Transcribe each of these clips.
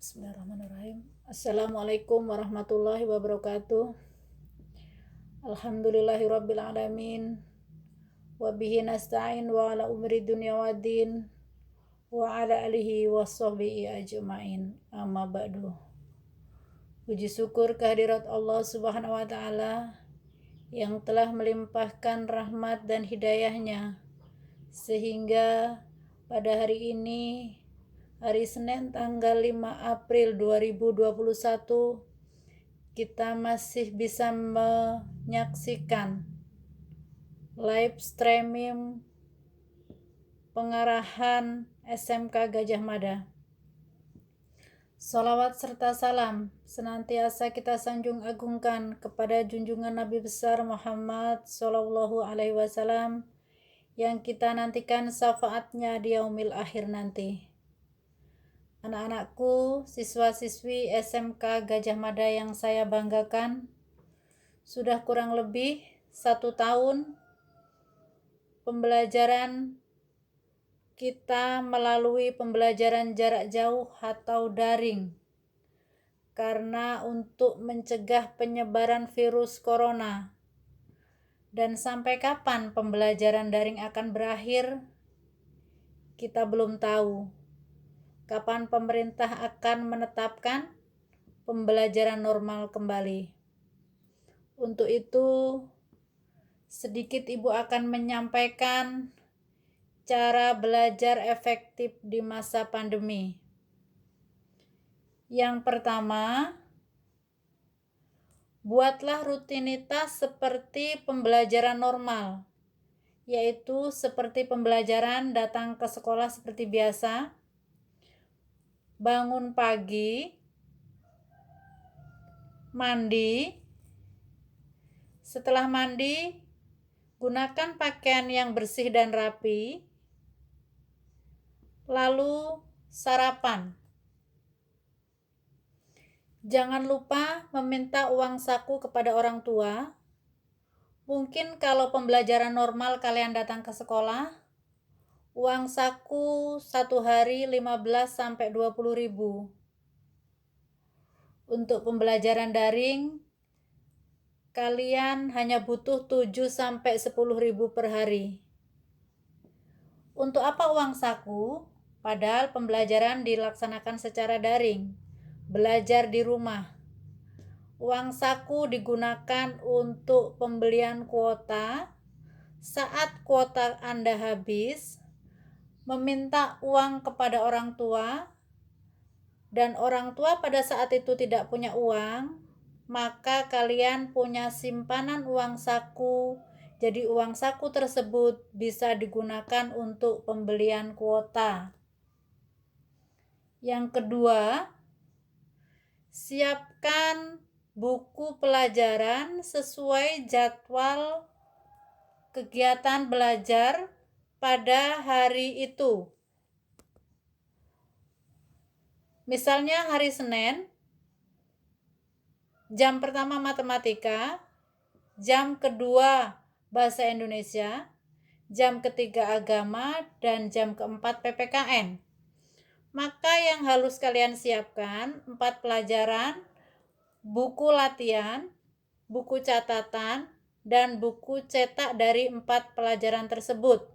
Bismillahirrahmanirrahim. Assalamualaikum warahmatullahi wabarakatuh. Alhamdulillahirabbil alamin. Wa bihi nasta'in wa ala umri dunya waddin wa ala alihi washabbihi ajmain. Amma ba'du. Puji syukur kehadirat Allah Subhanahu wa taala yang telah melimpahkan rahmat dan hidayahnya sehingga pada hari ini, hari Senin tanggal 5 April 2021, kita masih bisa menyaksikan live streaming pengarahan SMK Gajah Mada. Salawat serta salam senantiasa kita sanjung agungkan kepada junjungan Nabi besar Muhammad Sallallahu Alaihi Wasallam yang kita nantikan syafaatnya di yaumil akhir nanti. Anak-anakku, siswa-siswi SMK Gajah Mada yang saya banggakan, sudah kurang lebih 1 tahun pembelajaran kita melalui pembelajaran jarak jauh atau daring, karena untuk mencegah penyebaran virus corona. Dan sampai kapan pembelajaran daring akan berakhir, kita belum tahu. Kapan pemerintah akan menetapkan pembelajaran normal kembali. Untuk itu, sedikit Ibu akan menyampaikan cara belajar efektif di masa pandemi. Yang pertama, buatlah rutinitas seperti pembelajaran normal, yaitu seperti pembelajaran datang ke sekolah seperti biasa, bangun pagi, mandi. Setelah mandi, gunakan pakaian yang bersih dan rapi, lalu sarapan. Jangan lupa meminta uang saku kepada orang tua. Mungkin kalau pembelajaran normal kalian datang ke sekolah, uang saku 1 hari 15-20 ribu. Untuk pembelajaran daring, kalian hanya butuh 7-10 ribu per hari. Untuk apa uang saku? Padahal pembelajaran dilaksanakan secara daring, belajar di rumah. Uang saku digunakan untuk pembelian kuota. Saat kuota Anda habis, meminta uang kepada orang tua, dan orang tua pada saat itu tidak punya uang, maka kalian punya simpanan uang saku. Jadi uang saku tersebut bisa digunakan untuk pembelian kuota. Yang kedua, siapkan buku pelajaran sesuai jadwal kegiatan belajar pada hari itu. Misalnya hari Senin, jam pertama matematika, jam kedua bahasa Indonesia, jam ketiga agama, dan jam keempat PPKN. Maka yang harus kalian siapkan 4 pelajaran, buku latihan, buku catatan, dan buku cetak dari 4 pelajaran tersebut.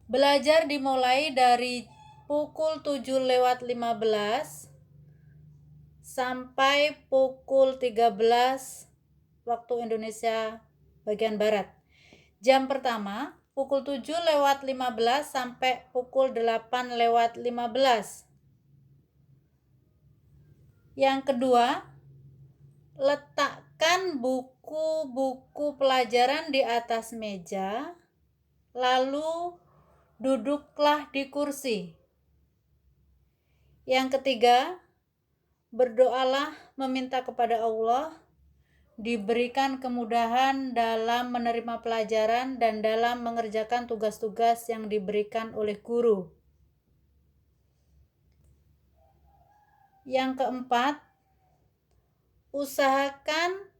Belajar dimulai dari pukul 7:15 sampai pukul 13 waktu Indonesia bagian Barat. Jam pertama pukul 7:15 sampai pukul 8:15. Yang kedua, letakkan buku-buku pelajaran di atas meja, lalu duduklah di kursi. Yang ketiga, berdoalah meminta kepada Allah diberikan kemudahan dalam menerima pelajaran dan dalam mengerjakan tugas-tugas yang diberikan oleh guru. Yang keempat, usahakan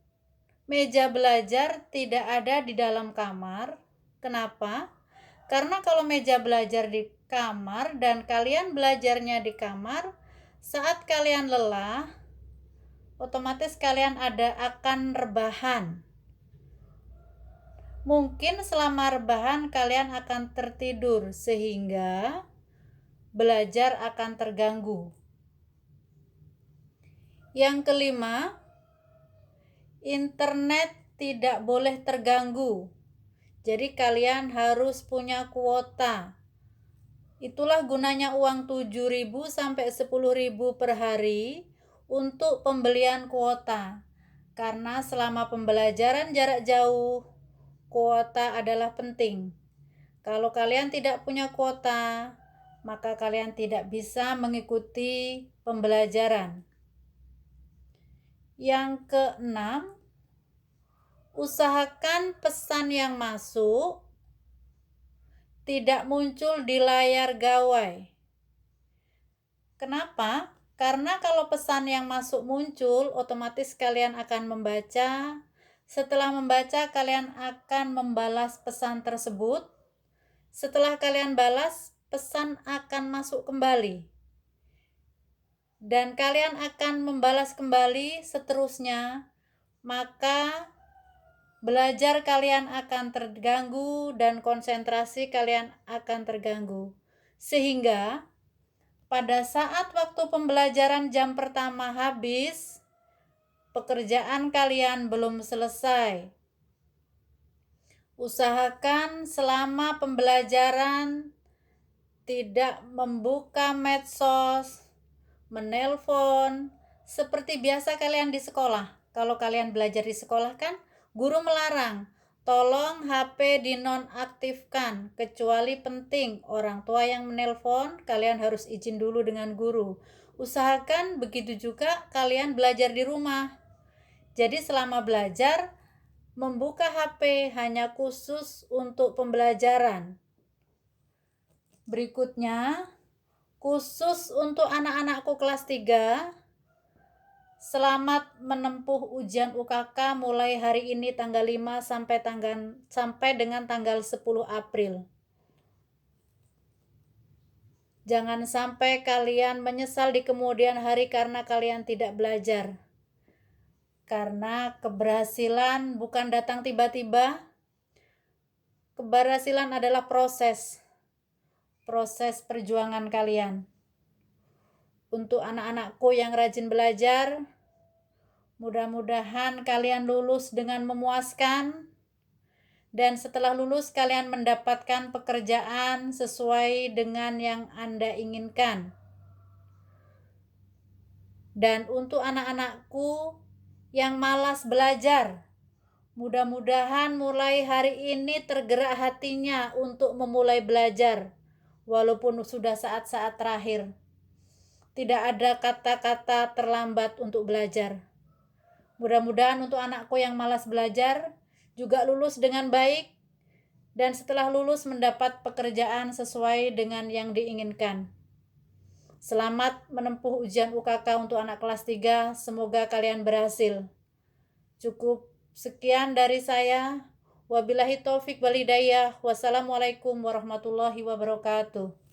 meja belajar tidak ada di dalam kamar. Kenapa? Karena kalau meja belajar di kamar dan kalian belajarnya di kamar, Saat kalian lelah, otomatis kalian akan rebahan. Mungkin selama rebahan kalian akan tertidur sehingga belajar akan terganggu. Yang kelima, internet tidak boleh terganggu. Jadi kalian harus punya kuota. Itulah gunanya uang 7.000 sampai 10.000 per hari untuk pembelian kuota. Karena selama pembelajaran jarak jauh, kuota adalah penting. Kalau kalian tidak punya kuota, maka kalian tidak bisa mengikuti pembelajaran. Yang keenam, usahakan pesan yang masuk tidak muncul di layar gawai. Kenapa? Karena kalau pesan yang masuk muncul, otomatis kalian akan membaca. Setelah membaca, kalian akan membalas pesan tersebut. Setelah kalian balas, pesan akan masuk kembali. Dan kalian akan membalas kembali seterusnya. Maka belajar kalian akan terganggu dan konsentrasi kalian akan terganggu. Sehingga pada saat waktu pembelajaran jam pertama habis, pekerjaan kalian belum selesai. Usahakan selama pembelajaran tidak membuka medsos, menelpon, seperti biasa kalian di sekolah. Kalau kalian belajar di sekolah kan, guru melarang, tolong HP dinonaktifkan, kecuali penting orang tua yang menelpon, kalian harus izin dulu dengan guru. Usahakan begitu juga kalian belajar di rumah. Jadi selama belajar, membuka HP hanya khusus untuk pembelajaran. Berikutnya, khusus untuk anak-anakku kelas 3, selamat menempuh ujian UKK mulai hari ini tanggal 5 sampai dengan tanggal 10 April. Jangan sampai kalian menyesal di kemudian hari karena kalian tidak belajar. Karena keberhasilan bukan datang tiba-tiba. Keberhasilan adalah proses perjuangan kalian. Untuk anak-anakku yang rajin belajar, mudah-mudahan kalian lulus dengan memuaskan, dan setelah lulus kalian mendapatkan pekerjaan sesuai dengan yang Anda inginkan. Dan untuk anak-anakku yang malas belajar, mudah-mudahan mulai hari ini tergerak hatinya untuk memulai belajar, walaupun sudah saat-saat terakhir. Tidak ada kata-kata terlambat untuk belajar. Mudah-mudahan untuk anakku yang malas belajar juga lulus dengan baik, dan setelah lulus mendapat pekerjaan sesuai dengan yang diinginkan. Selamat menempuh ujian UKK untuk anak kelas 3, semoga kalian berhasil. Cukup sekian dari saya. Wabillahi taufik wal hidayah. Wassalamualaikum warahmatullahi wabarakatuh.